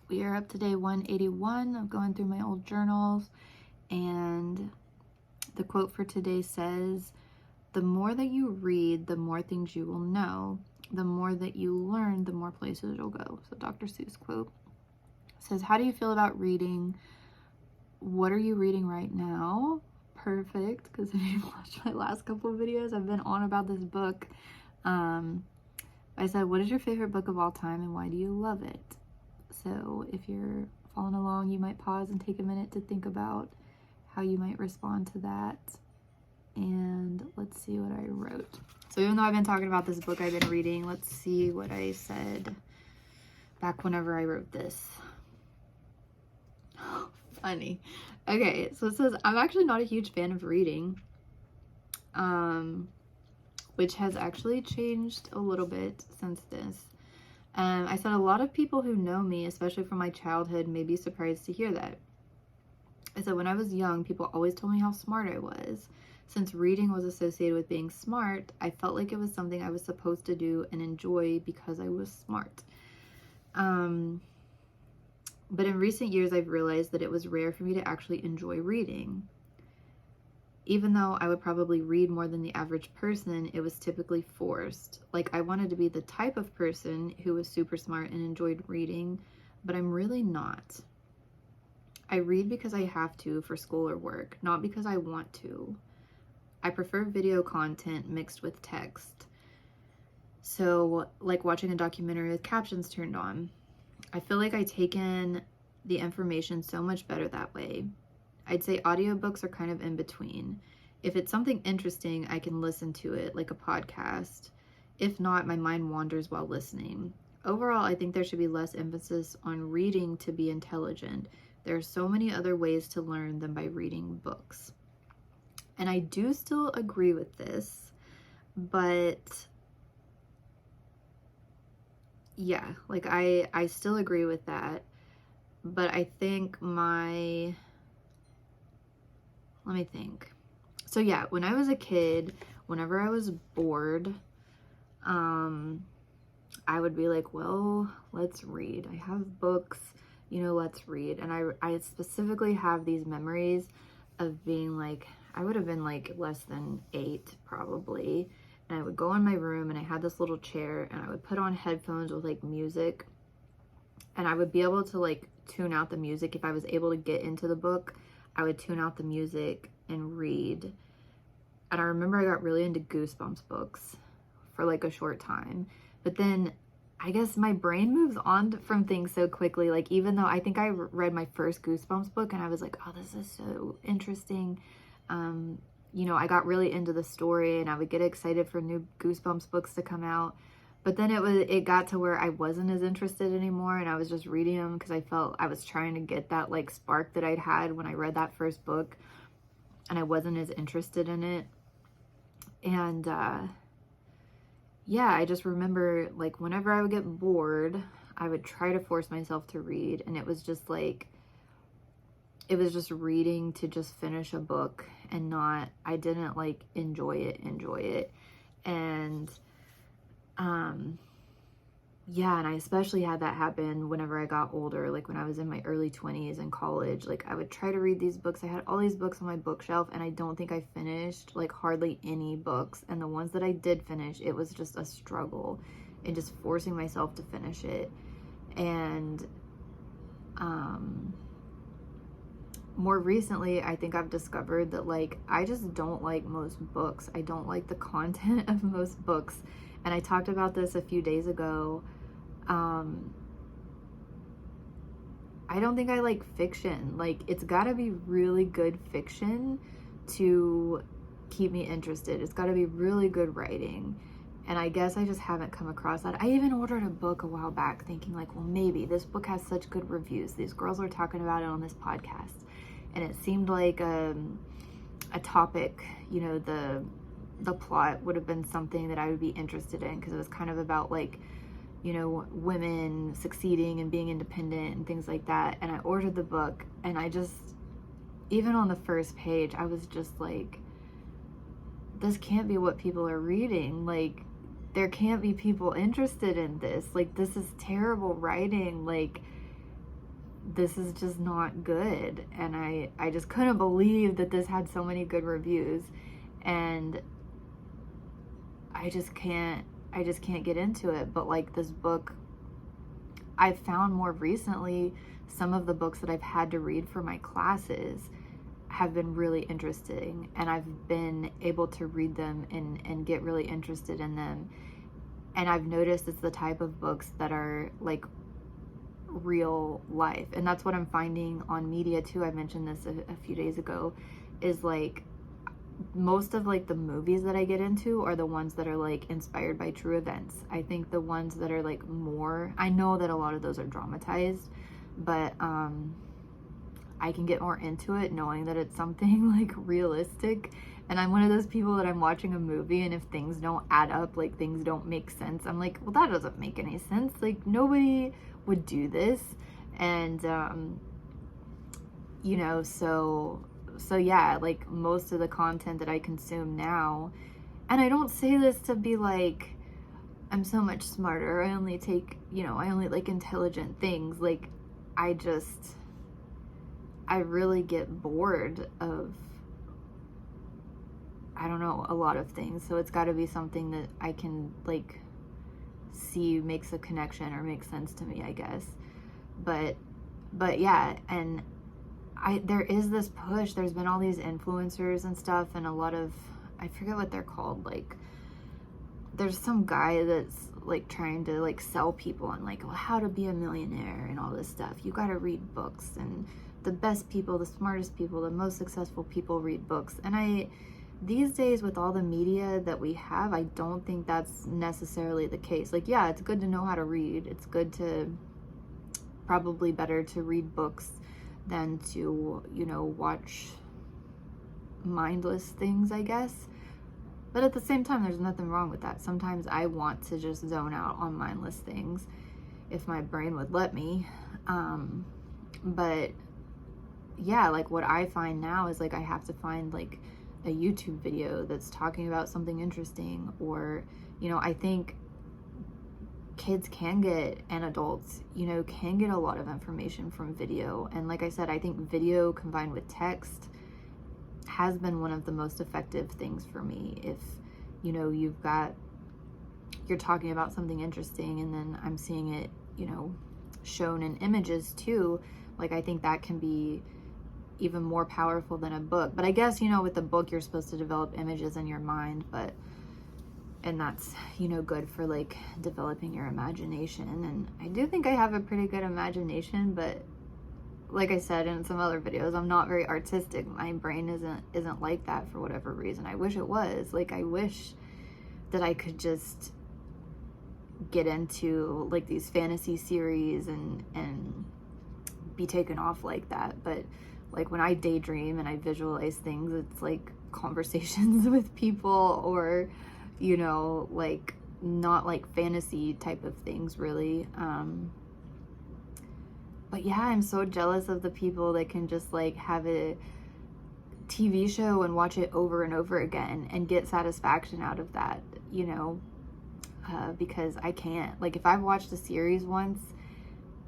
We are up to day 181 of going through my old journals, and the quote for today says, "The more that you read, the more things you will know. The more that you learn, the more places you'll go." So Dr. Seuss quote says, "How do you feel about reading? What are you reading right now?" Perfect, because if you've watched my last couple of videos, I've been on about this book. I said, "What is your favorite book of all time and why do you love it?" So if you're following along, you might pause and take a minute to think about how you might respond to that. And let's see what I wrote. So even though I've been talking about this book I've been reading, let's see what I said back whenever I wrote this. Funny. Okay, so it says, "I'm actually not a huge fan of reading," which has actually changed a little bit since this. I said, "A lot of people who know me, especially from my childhood, may be surprised to hear that." I said, "When I was young, people always told me how smart I was. Since reading was associated with being smart, I felt like it was something I was supposed to do and enjoy because I was smart. But in recent years, I've realized that it was rare for me to actually enjoy reading. Even though I would probably read more than the average person, it was typically forced. Like, I wanted to be the type of person who was super smart and enjoyed reading, but I'm really not. I read because I have to for school or work, not because I want to. I prefer video content mixed with text. So, like watching a documentary with captions turned on. I feel like I take in the information so much better that way. I'd say audiobooks are kind of in between. If it's something interesting, I can listen to it like a podcast. If not, my mind wanders while listening. Overall, I think there should be less emphasis on reading to be intelligent. There are so many other ways to learn than by reading books." And I do still agree with this, but yeah, like I still agree with that. But I think let me think. So yeah, when I was a kid, whenever I was bored, I would be like, "Well, let's read. I have books, let's read." And I specifically have these memories of being like, I would have been like less than 8 probably. And I would go in my room and I had this little chair and I would put on headphones with like music, and I would be able to like tune out the music. If I was able to get into the book, I would tune out the music and read. And I remember I got really into Goosebumps books for like a short time. But then I guess my brain moves on from things so quickly. Like, even though I think I read my first Goosebumps book and I was like, "Oh, this is so interesting." I got really into the story and I would get excited for new Goosebumps books to come out. But then it got to where I wasn't as interested anymore, and I was just reading them because I felt I was trying to get that like spark that I'd had when I read that first book, and I wasn't as interested in it. And yeah, I just remember like whenever I would get bored, I would try to force myself to read, and it was just reading to just finish a book and not, I didn't like enjoy it. And yeah, and I especially had that happen whenever I got older, like when I was in my early 20s in college. Like, I would try to read these books. I had all these books on my bookshelf, and I don't think I finished like hardly any books. And the ones that I did finish, it was just a struggle and just forcing myself to finish it. And more recently, I think I've discovered that like I just don't like most books. I don't like the content of most books. And I talked about this a few days ago. I don't think I like fiction. Like, it's gotta be really good fiction to keep me interested. It's gotta be really good writing. And I guess I just haven't come across that. I even ordered a book a while back thinking like, well, maybe this book has such good reviews. These girls are talking about it on this podcast. And it seemed like a topic, the plot would have been something that I would be interested in, because it was kind of about like, women succeeding and being independent and things like that. And I ordered the book, and I just, even on the first page, I was just like, this can't be what people are reading. Like, there can't be people interested in this. Like, this is terrible writing. Like, this is just not good. And I just couldn't believe that this had so many good reviews. And I just can't get into it. But like this book, I've found more recently, some of the books that I've had to read for my classes have been really interesting, and I've been able to read them and get really interested in them. And I've noticed it's the type of books that are like real life. And that's what I'm finding on media too. I mentioned this a few days ago, is like most of like the movies that I get into are the ones that are like inspired by true events. I think the ones that are like more, I know that a lot of those are dramatized, but I can get more into it knowing that it's something like realistic. And I'm one of those people that I'm watching a movie, and if things don't add up, like things don't make sense, I'm like, well, that doesn't make any sense. Like nobody would do this. And you know, so yeah, like most of the content that I consume now, and I don't say this to be like I'm so much smarter, I only take, you know, I only like intelligent things. Like I really get bored of, I don't know, a lot of things. So it's got to be something that I can like see makes a connection or makes sense to me, I guess. But yeah, and there is this push. There's been all these influencers and stuff, and a lot of, I forget what they're called, like there's some guy that's like trying to like sell people on like, well, how to be a millionaire and all this stuff. You got to read books, and the best people, the smartest people, the most successful people read books. And these days with all the media that we have, I don't think that's necessarily the case. Like, yeah, it's good to know how to read. It's good to, probably better to read books than to, you know, watch mindless things, I guess. But at the same time, there's nothing wrong with that. Sometimes I want to just zone out on mindless things if my brain would let me. But yeah, like what I find now is like I have to find like a YouTube video that's talking about something interesting, or, you know, I think kids can get, and adults, you know, can get a lot of information from video. And like I said, I think video combined with text has been one of the most effective things for me. If, you know, you're talking about something interesting, and then I'm seeing it, you know, shown in images too, like I think that can be even more powerful than a book. But I guess, you know, with the book you're supposed to develop images in your mind, and that's, you know, good for like developing your imagination. And I do think I have a pretty good imagination, but like I said in some other videos, I'm not very artistic. My brain isn't like that for whatever reason. I wish it was. Like I wish that I could just get into like these fantasy series and be taken off like that. But like when I daydream and I visualize things, it's like conversations with people, or, you know, like not like fantasy type of things really. But yeah, I'm so jealous of the people that can just like have a TV show and watch it over and over again and get satisfaction out of that, you know, because I can't. Like if I've watched a series once,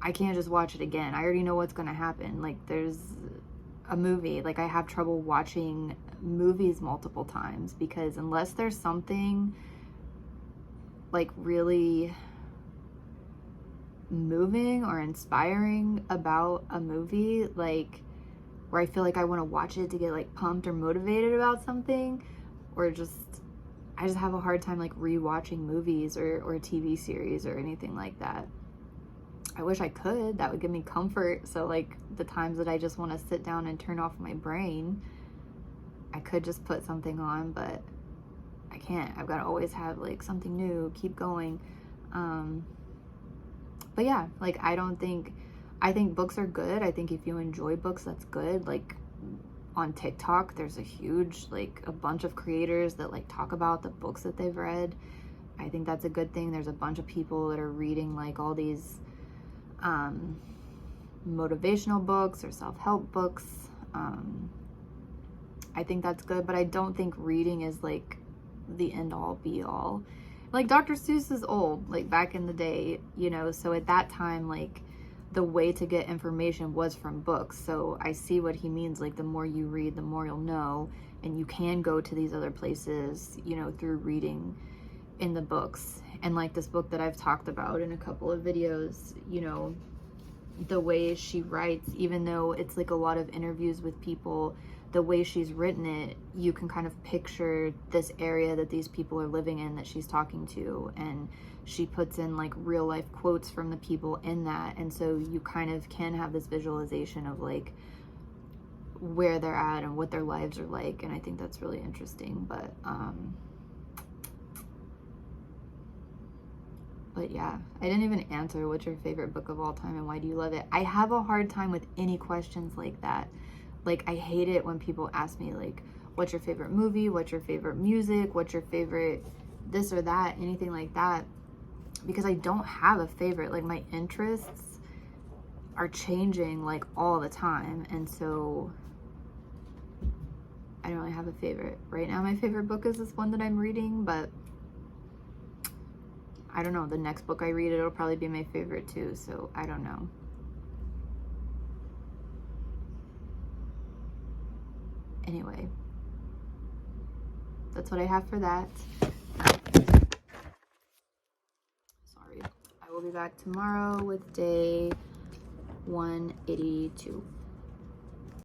I can't just watch it again. I already know what's going to happen. Like there's a movie, like I have trouble watching movies multiple times, because unless there's something like really moving or inspiring about a movie, like where I feel like I want to watch it to get like pumped or motivated about something, or just I just have a hard time like rewatching movies or TV series or anything like that. I wish I could. That would give me comfort. So like the times that I just want to sit down and turn off my brain, I could just put something on, but I can't. I've got to always have like something new, keep going. But yeah, like I think books are good. I think if you enjoy books, that's good. Like on TikTok, there's a bunch of creators that like talk about the books that they've read. I think that's a good thing. There's a bunch of people that are reading like all these motivational books or self-help books. I think that's good, but I don't think reading is like the end all be all. Like Dr. Seuss is old, like back in the day, you know, so at that time, like the way to get information was from books. So I see what he means, like the more you read, the more you'll know, and you can go to these other places, you know, through reading in the books. And like this book that I've talked about in a couple of videos, you know, the way she writes, even though it's like a lot of interviews with people, the way she's written it, you can kind of picture this area that these people are living in that she's talking to, and she puts in like real life quotes from the people in that, and so you kind of can have this visualization of like where they're at and what their lives are like, and I think that's really interesting. But yeah, I didn't even answer what's your favorite book of all time and why do you love it. I have a hard time with any questions like that. Like, I hate it when people ask me, like, what's your favorite movie? What's your favorite music? What's your favorite this or that? Anything like that. Because I don't have a favorite. Like, my interests are changing, like, all the time. And so I don't really have a favorite. Right now, my favorite book is this one that I'm reading, but I don't know. The next book I read, it'll probably be my favorite too. So I don't know. Anyway, that's what I have for that. Sorry. I will be back tomorrow with day 182.